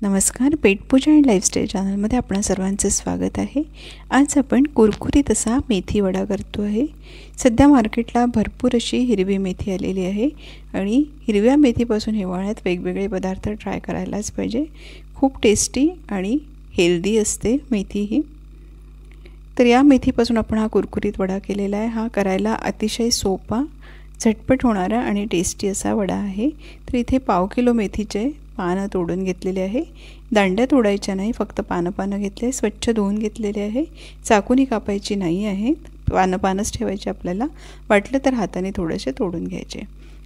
नमस्कार, पेटपूजा and lifestyle चॅनलमध्ये आपणा सर्वांचं स्वागत आहे। आज आपण कुरकुरीत असा मेथी वडा करतो आहे। सध्या मार्केटला भरपूर अशी हिरवी मेथी आलेली आहे आणि हिरव्या मेथीपासून हिवाळ्यात वेगवेगळे पदार्थ ट्राय करायलाच पाहिजे। खूप टेस्टी आणि हेल्दी असते मेथी ही। तर या मेथीपासून आपण हा कुरकुरीत वडा केलेला आहे। हा करायला अतिशय सोपा, झटपट होणारा आणि टेस्टी असा वडा आहे। तर इथे पाव किलो मेथीचे पानं तोडून घेतलेले आहे। दांड्या तोडायच्या नाही, फक्त पानं घेतले, स्वच्छ धुवून घेतलेले आहे। चाकूनी कापायची नाही आहेत, पानंच ठेवायचे आपल्याला। वाटलं तर हाताने थोडेसे तोडून घ्यायचे।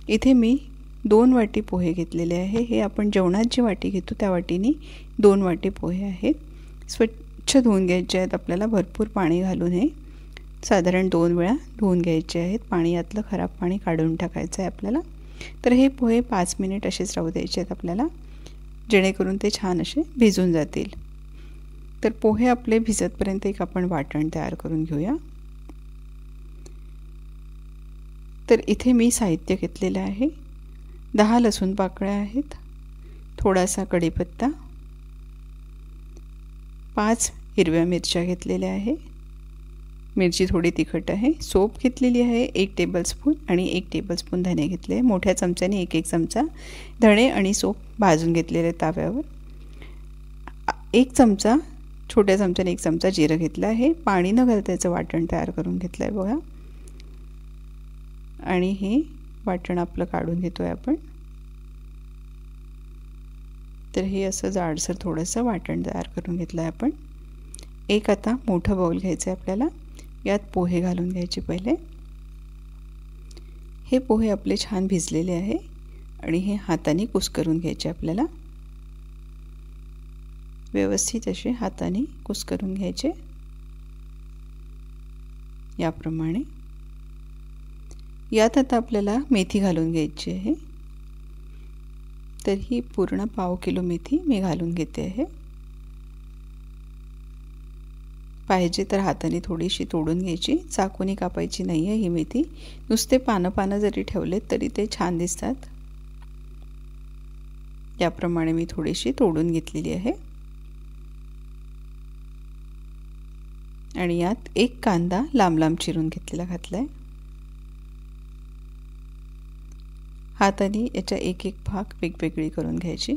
इथे मी 2 वाटी पोहे घेतलेले आहे। हे आपण जेवणात जी वाटी घेतो त्या वाटीने 2 वाटी पोहे आहेत। स्वच्छ धुवून घ्यायचे आहेत आपल्याला, भरपूर पाणी घालून हे साधारण 2 वेळा धुवून घ्यायचे आहेत। पाणी यातलं खराब पाणी काढून टाकायचं आहे आपल्याला। तर हे पोहे 5 मिनिट असेच राहू द्यायचे आहेत आपल्याला, जेणेकरून ते छान असे भिजून जातील। तर पोहे आपले भिजतपर्यंत एक आपण वाटण तयार करून घेऊया। तर इथे मी साहित्य घेतलेलं आहे। 10 लसूण पाकळ्या आहेत, थोडासा कढीपत्ता, 5 हिरव्या मिरच्या घेतलेल्या आहे। मिरची थोडी तिखट आहे। सोप घेतलेली आहे 1 टेबलस्पून आणि 1 टेबलस्पून धणे घेतले। मोठ्या चमच्याने 1 चमचा धणे आणि सोप भाजून घेतलेले ताव्यावर। 1 चमचा, छोट्या चमच्याने 1 चमचा जिरं घेतलं आहे। पाणी न घालता त्याचं वाटण तयार करून घेतलं आहे बघा। आणि हे वाटण आपलं काढून घेतोय आपण। तर हे असं जाडसर थोडंसं वाटण तयार करून घेतलं आहे आपण। एक आता मोठं बाउल घ्यायचं आहे आपल्याला, यात पोहे घालून घ्यायचे पहिले। हे पोहे आपले छान भिजलेले आहे आणि हे हाताने कुस्करून घ्यायचे आपल्याला। व्यवस्थित असे हाताने कुस्करून घ्यायचे याप्रमाणे। यात आता आपल्याला मेथी घालून घ्यायची आहे। तर ही पूर्ण पाव किलो मेथी मी घालून घेते आहे। पाहिजे तर हाताने थोडीशी तोडून घ्यायची, चाकूनी कापायची नाही आहे ही मेथी। नुसते पानं जरी ठेवलेत तरी ते छान दिसतात। याप्रमाणे मी थोडीशी तोडून घेतलेली आहे। आणि यात 1 कांदा लांब चिरून घेतलेला घातलाय। हाताने याच्या एक भाग वेगवेगळी करून घ्यायची।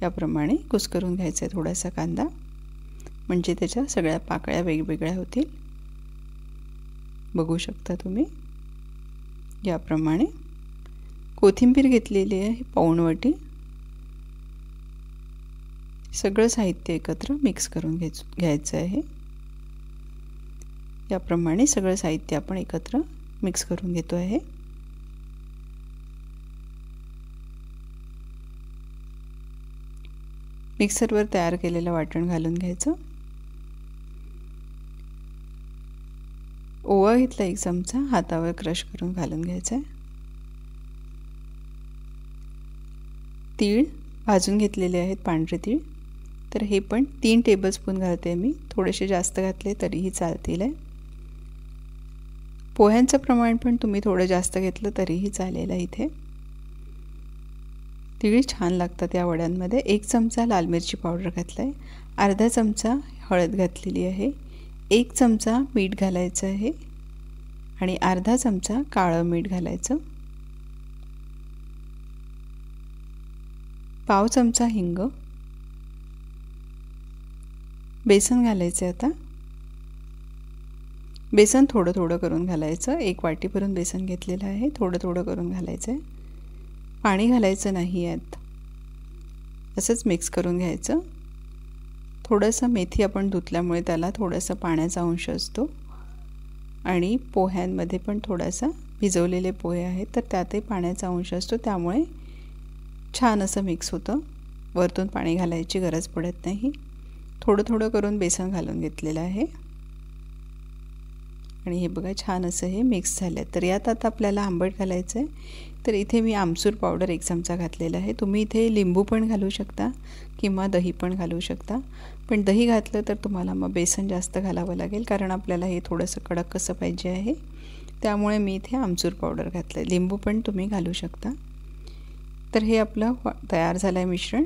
याप्रमाणे कुस्करून घ्यायचा आहे थोडासा कांदा, म्हणजे त्याच्या सगळ्या पाकळ्या वेगवेगळ्या होतील। बघू शकता तुम्ही याप्रमाणे। कोथिंबीर घेतलेली आहे पाऊण वाटी। सगळं साहित्य एकत्र मिक्स करून घ्यायचं आहे। याप्रमाणे सगळं साहित्य आपण एकत्र मिक्स करून घेतो आहे। मिक्सरवर तयार केलेलं वाटण घालून घ्यायचं। ओवा घेतला 1 चमचा, हातावर क्रश करून घालून घ्यायचा आहे। तीळ भाजून घेतलेले आहेत, पांढरे तीळ। तर हे पण 3 टेबलस्पून घालते मी, थोडेसे जास्त घातले तरीही चालतील आहे। पोह्यांचं प्रमाण पण तुम्ही थोडं जास्त घेतलं तरीही चालेल आहे। इथे तीळ छान लागतात या वड्यांमध्ये। 1 चमचा लाल मिरची पावडर घातलाय, अर्धा चमचा हळद घातलेली आहे, 1 चमचा मीठ घालायचं आहे आणि अर्धा चमचा काळं मीठ घालायचं, पाव चमचा हिंग, बेसन घालायचं। आता बेसन थोडं करून घालायचं। 1 वाटी भरून बेसन घेतलेलं आहे, थोडं करून घालायचं आहे। पाणी घालायचं नाही यात, असंच मिक्स करून घ्यायचं। थोडंसं मेथी आपण धुतल्यामुळे त्याला थोडंसं पाण्याचा अंश असतो आणि पोह्यांमध्ये पण थोडासा भिजवलेले पोहे आहेत तर त्यातही पाण्याचा अंश असतो, त्यामुळे छान असं मिक्स होतं। वरतून पाणी घालायची गरज पडत नाही। थोडं करून बेसन घालून घेतलेलं आहे आणि हे बघा छान असं हे मिक्स झालं। तर यात आता आपल्याला आंबट घालायचं आहे। तर इथे मी आमचूर पावडर 1 चमचा घातलेला आहे। तुम्ही इथे लिंबू पण घालू शकता किंवा दही पण घालू शकता, पण दही घातलं तर तुम्हाला मग बेसन जास्त घालावं लागेल, कारण आपल्याला हे थोडंसं कडक कसं पाहिजे आहे, त्यामुळे मी इथे आमचूर पावडर घातलं आहे। लिंबू पण तुम्ही घालू शकता। तर हे आपलं तयार झालं आहे मिश्रण।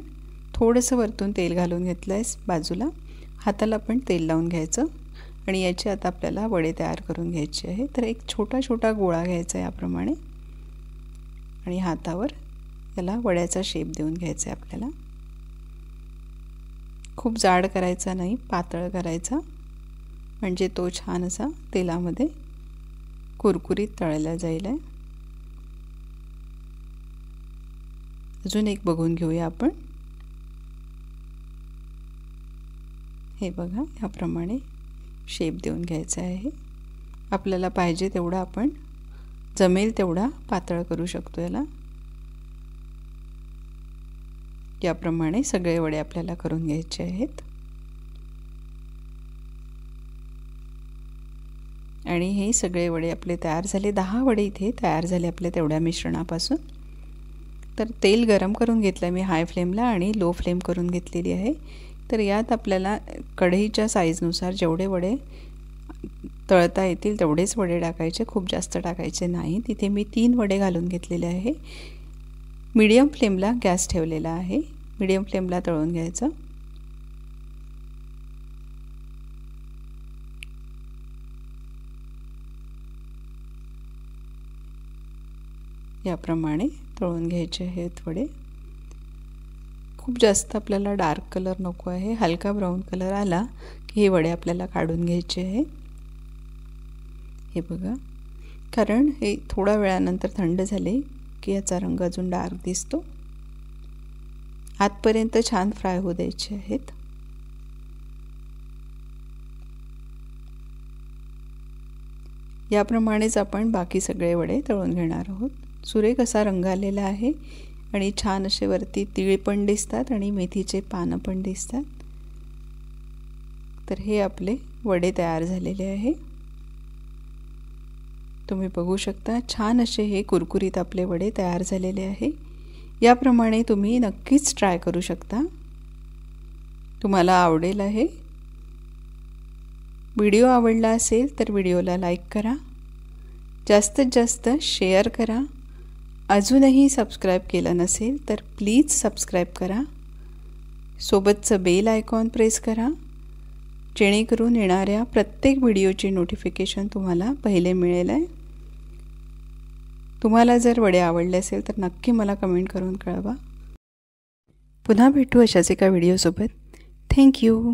थोडंसं वरतून तेल घालून घेतलं आहे बाजूला. हाताला पण तेल लावून घ्यायचं आणि याचे आता आपल्याला वडे तयार करून घ्यायचे आहे. तर एक छोटा छोटा गोळा घ्यायचा आहे याप्रमाणे आणि हातावर याला वड्याचा शेप देऊन घ्यायचा आहे आपल्याला. खूप जाड करायचा नाही, पातळ करायचा, म्हणजे तो छान असा तेलामध्ये कुरकुरीत तळला जाईल. अजून एक बघून घेऊया आपण. हे बघा, ह्याप्रमाणे शेप देऊन घ्यायचा आहे. आपल्याला पाहिजे तेवढा आपण जमेल तेवढा पातळ करू शकतो याला. याप्रमाणे सगळे वडे आपल्याला करून घ्यायचे आहेत. आणि हे सगळे वडे आपले तयार झाले. 10 वडे इथे तयार झाले आपले तेवढ्या मिश्रणापासून. तर तेल गरम करून घेतलं मी हाय फ्लेमला आणि लो फ्लेम करून घेतलेली आहे. तर यात आपल्याला कढईच्या साईजनुसार जेवढे वडे तळता येतील तेवढेच वडे टाकायचे, खूप जास्त टाकायचे नाही. तिथे मी 3 वडे घालून घेतलेले आहे. मीडियम फ्लेमला गॅस ठेवलेला आहे. मीडियम फ्लेमला तळून घ्यायचं. याप्रमाणे तळून घ्यायचे आहेत वडे. खूप जास्त आपल्याला डार्क कलर नको आहे. हलका ब्राऊन कलर आला की हे वडे आपल्याला काढून घ्यायचे आहे. हे बघा, कारण हे थोड्या वेळानंतर थंड झाले की याचा रंग अजून डार्क दिसतो. आतपर्यंत छान फ्राय होऊ द्यायचे आहेत. याप्रमाणेच आपण बाकी सगळे वडे तळून घेणार आहोत. सुरेख असा रंग आलेला आहे आणि छान असे वरती तीळ पण दिसतात आणि मेथीचे पानं पण दिसतात. तर हे आपले वडे तयार झालेले आहे. तुम्ही बघू शकता, छान असे हे कुरकुरीत आपले वडे तयार झालेले आहे. याप्रमाणे तुम्ही नक्कीच ट्राय करू शकता. तुम्हाला आवडेल आहे. व्हिडिओ आवडला असेल तर व्हिडिओला लाईक करा, जास्तीत जास्त शेअर करा. अजूनही सबस्क्राईब केलं नसेल तर प्लीज सबस्क्राईब करा. सोबतचं बेल आयकॉन प्रेस करा, जेणेकरून येणाऱ्या प्रत्येक व्हिडिओची नोटिफिकेशन तुम्हाला पहिले मिळेल. तुम्हाला जर वडे आवडले असेल तर नक्की मला कमेंट करून कळवा. पुन्हा भेटू अशाच एका व्हिडिओसोबत. थँक्यू.